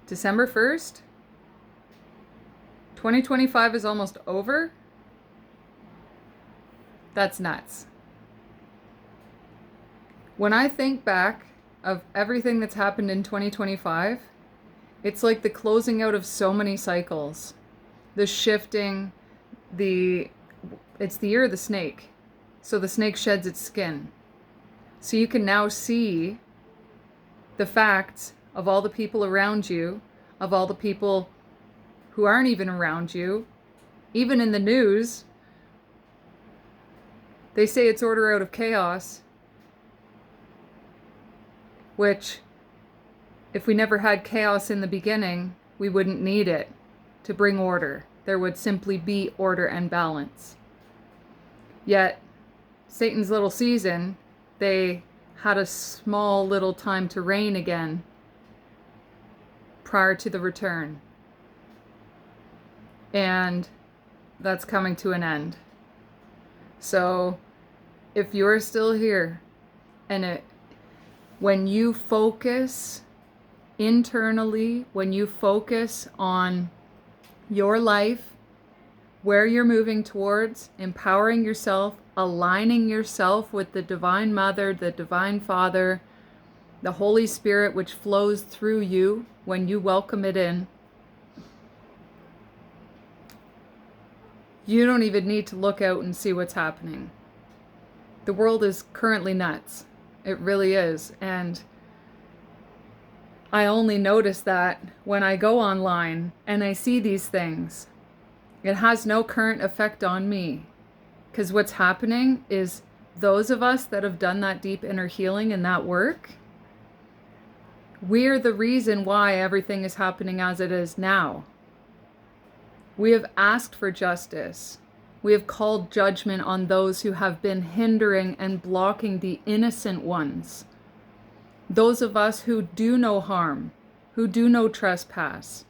December 1st? 2025 is almost over? That's nuts. When I think back of everything that's happened in 2025, it's like the closing out of so many cycles. The shifting, it's the year of the snake. So the snake sheds its skin. So you can now see the facts of all the people around you, of all the people who aren't even around you. Even in the news, they say it's order out of chaos, which, if we never had chaos in the beginning, we wouldn't need it to bring order. There would simply be order and balance. Yet, Satan's little season, they had a small little time to reign again prior to the return. And that's coming to an end. So, if you're still here, and when you focus internally, when you focus on your life, where you're moving towards, empowering yourself, aligning yourself with the Divine Mother, the Divine Father, the Holy Spirit, which flows through you when you welcome it in, you don't even need to look out and see what's happening. The world is currently nuts. It really is. And I only notice that when I go online and I see these things. It has no current effect on me. Because what's happening is those of us that have done that deep inner healing and that work, we're the reason why everything is happening as it is now. We have asked for justice. We have called judgment on those who have been hindering and blocking the innocent ones. Those of us who do no harm, who do no trespass.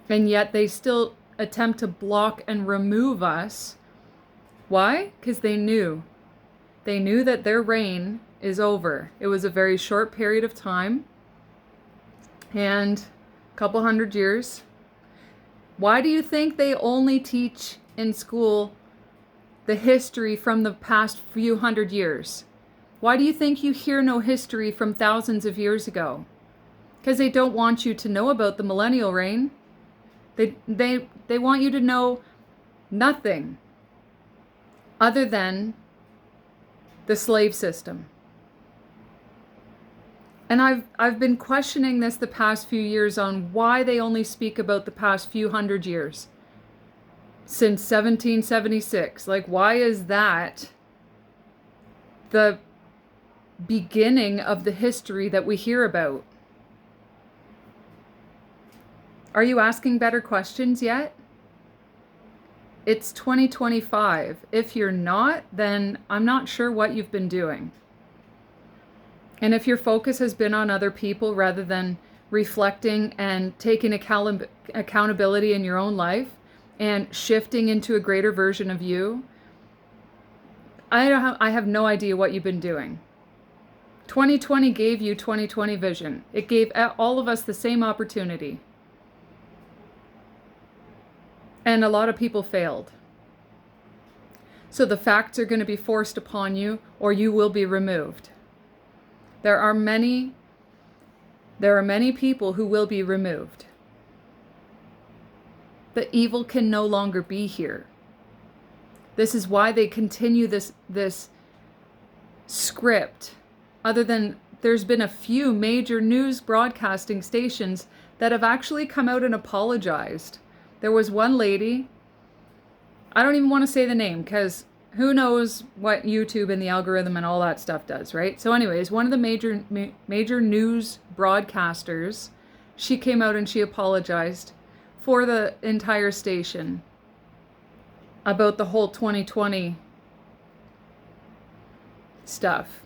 And yet they still attempt to block and remove us. Why? Because they knew. They knew that their reign is over. It was a very short period of time. And a couple hundred years. Why do you think they only teach in school the history from the past few hundred years? Why do you think you hear no history from thousands of years ago? Because they don't want you to know about the millennial reign. They want you to know nothing other than the slave system. And I've been questioning this the past few years on why they only speak about the past few hundred years. Since 1776. Like, why is that the beginning of the history that we hear about? Are you asking better questions yet? It's 2025. If you're not, then I'm not sure what you've been doing. And if your focus has been on other people rather than reflecting and taking accountability in your own life and shifting into a greater version of you, I have no idea what you've been doing. 2020 gave you 2020 vision. It gave all of us the same opportunity. And a lot of people failed. So the facts are going to be forced upon you, or you will be removed. There are many people who will be removed. The evil can no longer be here. This is why they continue this script. Other than there's been a few major news broadcasting stations that have actually come out and apologized. There was one lady, I don't even want to say the name because who knows what YouTube and the algorithm and all that stuff does, right? So anyways, one of the major news broadcasters, she came out and she apologized for the entire station about the whole 2020 stuff.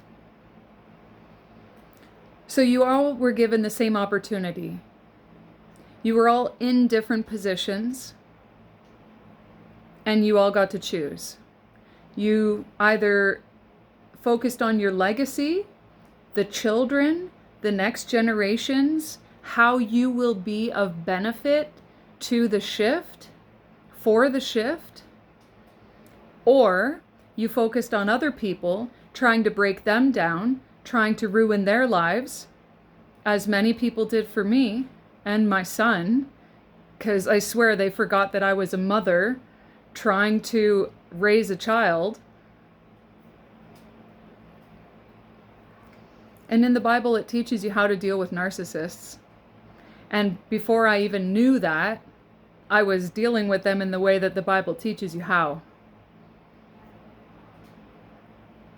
So you all were given the same opportunity. You were all in different positions and you all got to choose. You either focused on your legacy, the children, the next generations, how you will be of benefit to the shift, for the shift, or you focused on other people, trying to break them down, trying to ruin their lives, as many people did for me and my son, because I swear they forgot that I was a mother trying to raise a child. And in the Bible, it teaches you how to deal with narcissists. And before I even knew that, I was dealing with them in the way that the Bible teaches you how.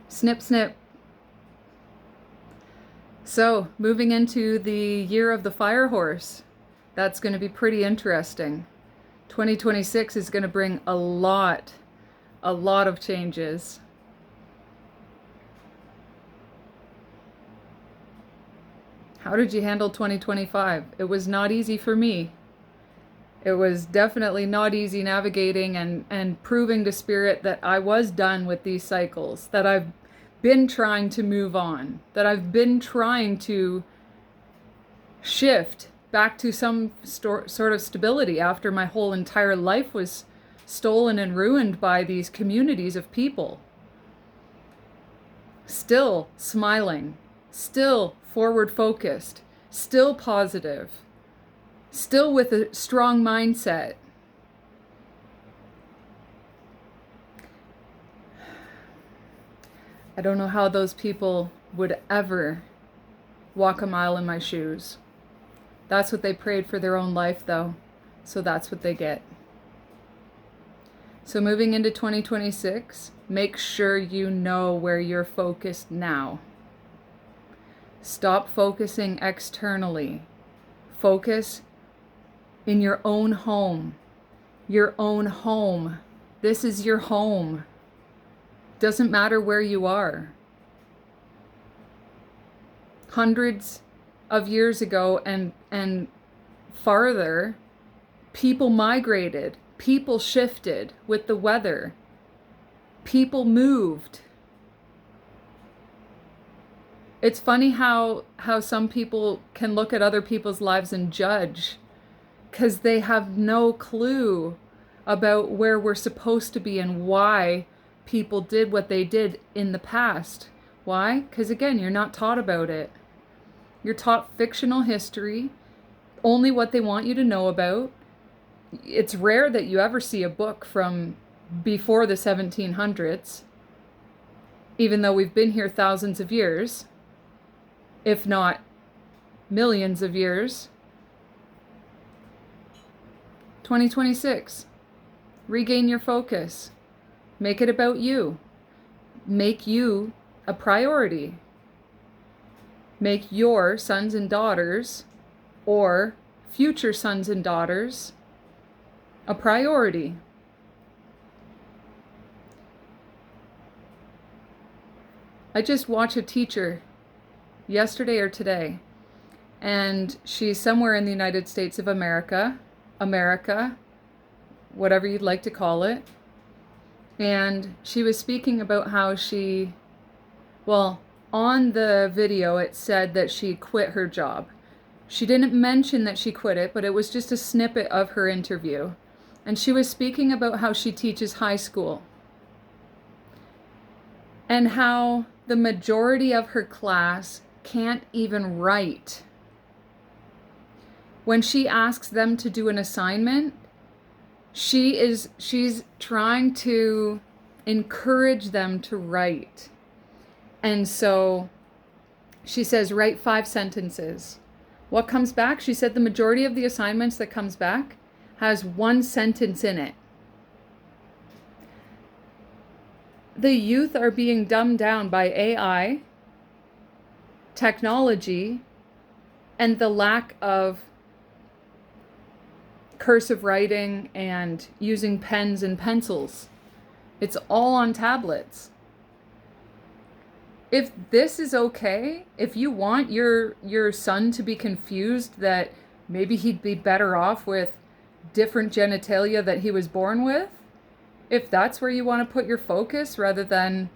Snip, snip. So, moving into the year of the fire horse, that's going to be pretty interesting. 2026 is going to bring a lot of changes. How did you handle 2025? It was not easy for me. It was definitely not easy navigating and proving to Spirit that I was done with these cycles, that I've been trying to move on, that I've been trying to shift back to some sort of stability after my whole entire life was stolen and ruined by these communities of people. Still smiling, still forward focused, still positive, still with a strong mindset. I don't know how those people would ever walk a mile in my shoes. That's what they prayed for their own life, though. So that's what they get. So moving into 2026, make sure you know where you're focused now. Stop focusing externally. Focus in your own home. Your own home. This is your home. Doesn't matter where you are. Hundreds of years ago and farther, people migrated, people shifted with the weather, people moved. It's funny how some people can look at other people's lives and judge, because they have no clue about where we're supposed to be and why people did what they did in the past. Why? Because again, you're not taught about it. You're taught fictional history, only what they want you to know about. It's rare that you ever see a book from before the 1700s, even though we've been here thousands of years, if not millions of years. 2026, regain your focus. Make it about you. Make you a priority. Make your sons and daughters, or future sons and daughters, a priority. I just watched a teacher yesterday or today, and she's somewhere in the United States of America, whatever you'd like to call it. And she was speaking about how on the video it said that she quit her job. She didn't mention that she quit it, but it was just a snippet of her interview. And she was speaking about how she teaches high school and how the majority of her class can't even write. When she asks them to do an assignment, she's trying to encourage them to write. And so she says, write 5 sentences. What comes back? She said the majority of the assignments that comes back has 1 sentence in it. The youth are being dumbed down by AI, technology, and the lack of cursive writing and using pens and pencils. It's all on tablets. If this is okay, if you want your son to be confused that maybe he'd be better off with different genitalia that he was born with, if that's where you want to put your focus rather than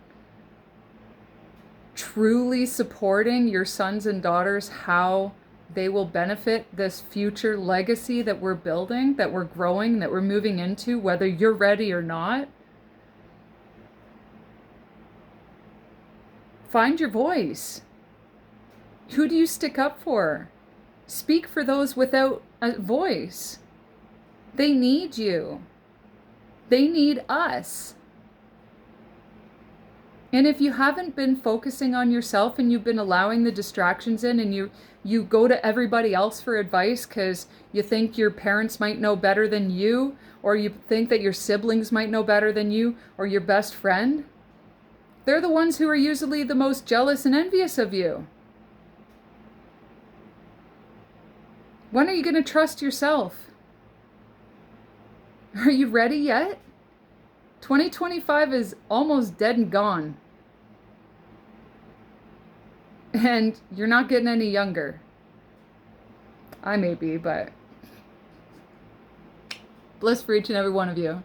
truly supporting your sons and daughters how they will benefit this future legacy that we're building, that we're growing, that we're moving into, whether you're ready or not. Find your voice. Who do you stick up for? Speak for those without a voice. They need you. They need us. And if you haven't been focusing on yourself and you've been allowing the distractions in, and you go to everybody else for advice because you think your parents might know better than you, or you think that your siblings might know better than you, or your best friend, they're the ones who are usually the most jealous and envious of you. When are you going to trust yourself? Are you ready yet? 2025 is almost dead and gone. And you're not getting any younger. I may be, but bliss for each and every one of you.